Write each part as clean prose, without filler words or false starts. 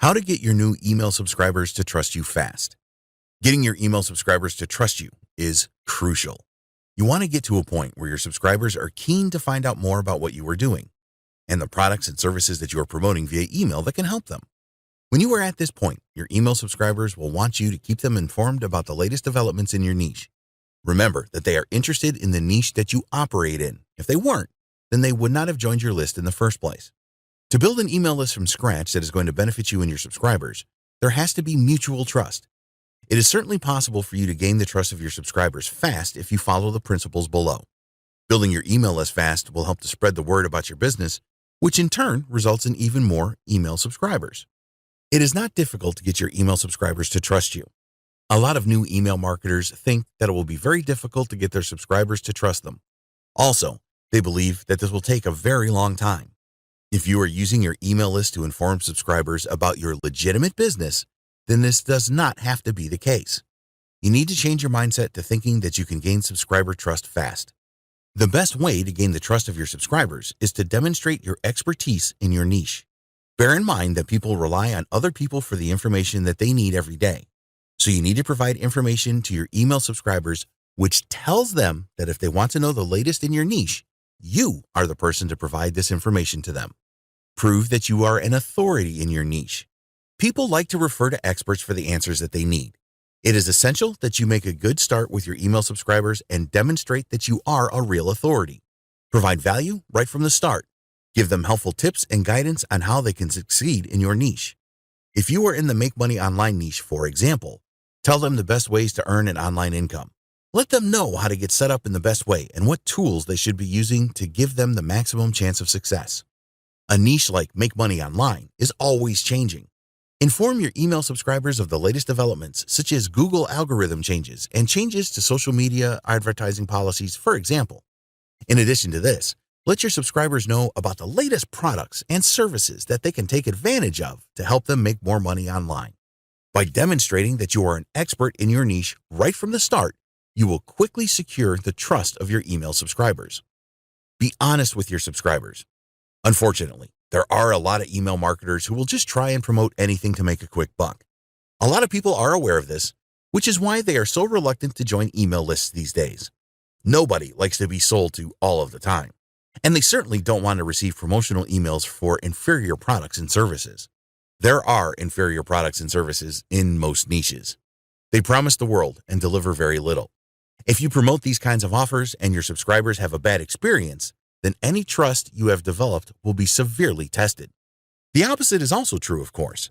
How to get your new email subscribers to trust you fast. Getting your email subscribers to trust you is crucial. You want to get to a point where your subscribers are keen to find out more about what you are doing and the products and services that you are promoting via email that can help them. When you are at this point, your email subscribers will want you to keep them informed about the latest developments in your niche. Remember that they are interested in the niche that you operate in. If they weren't, then they would not have joined your list in the first place. To build an email list from scratch that is going to benefit you and your subscribers, there has to be mutual trust. It is certainly possible for you to gain the trust of your subscribers fast if you follow the principles below. Building your email list fast will help to spread the word about your business, which in turn results in even more email subscribers. It is not difficult to get your email subscribers to trust you. A lot of new email marketers think that it will be very difficult to get their subscribers to trust them. Also, they believe that this will take a very long time. If you are using your email list to inform subscribers about your legitimate business, then this does not have to be the case. You need to change your mindset to thinking that you can gain subscriber trust fast. The best way to gain the trust of your subscribers is to demonstrate your expertise in your niche. Bear in mind that people rely on other people for the information that they need every day. So you need to provide information to your email subscribers which tells them that if they want to know the latest in your niche, you are the person to provide this information to them. Prove that you are an authority in your niche. People like to refer to experts for the answers that they need. It is essential that you make a good start with your email subscribers and demonstrate that you are a real authority. Provide value right from the start. Give them helpful tips and guidance on how they can succeed in your niche. If you are in the Make Money Online niche, for example, tell them the best ways to earn an online income. Let them know how to get set up in the best way and what tools they should be using to give them the maximum chance of success. A niche like Make Money Online is always changing. Inform your email subscribers of the latest developments, such as Google algorithm changes and changes to social media advertising policies, for example. In addition to this, let your subscribers know about the latest products and services that they can take advantage of to help them make more money online. By demonstrating that you are an expert in your niche right from the start, you will quickly secure the trust of your email subscribers. Be honest with your subscribers. Unfortunately, there are a lot of email marketers who will just try and promote anything to make a quick buck. A lot of people are aware of this, which is why they are so reluctant to join email lists these days. Nobody likes to be sold to all of the time, and they certainly don't want to receive promotional emails for inferior products and services. There are inferior products and services in most niches. They promise the world and deliver very little. If you promote these kinds of offers and your subscribers have a bad experience, then any trust you have developed will be severely tested. The opposite is also true, of course.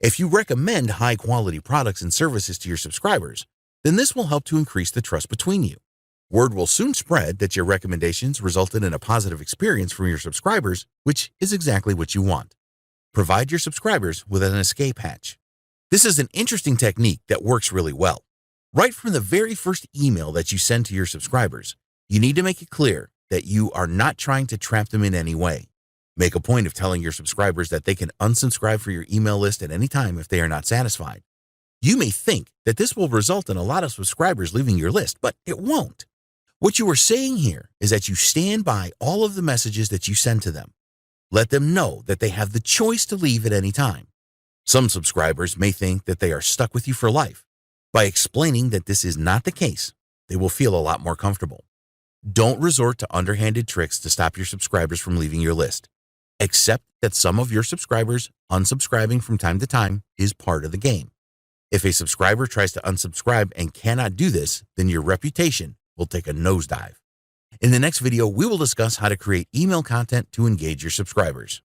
If you recommend high-quality products and services to your subscribers, then this will help to increase the trust between you. Word will soon spread that your recommendations resulted in a positive experience from your subscribers, which is exactly what you want. Provide your subscribers with an escape hatch. This is an interesting technique that works really well. Right from the very first email that you send to your subscribers, you need to make it clear that you are not trying to trap them in any way. Make a point of telling your subscribers that they can unsubscribe for your email list at any time if they are not satisfied. You may think that this will result in a lot of subscribers leaving your list, but it won't. What you are saying here is that you stand by all of the messages that you send to them. Let them know that they have the choice to leave at any time. Some subscribers may think that they are stuck with you for life. By explaining that this is not the case, they will feel a lot more comfortable. Don't resort to underhanded tricks to stop your subscribers from leaving your list. Accept that some of your subscribers unsubscribing from time to time is part of the game. If a subscriber tries to unsubscribe and cannot do this, then your reputation will take a nosedive. In the next video, we will discuss how to create email content to engage your subscribers.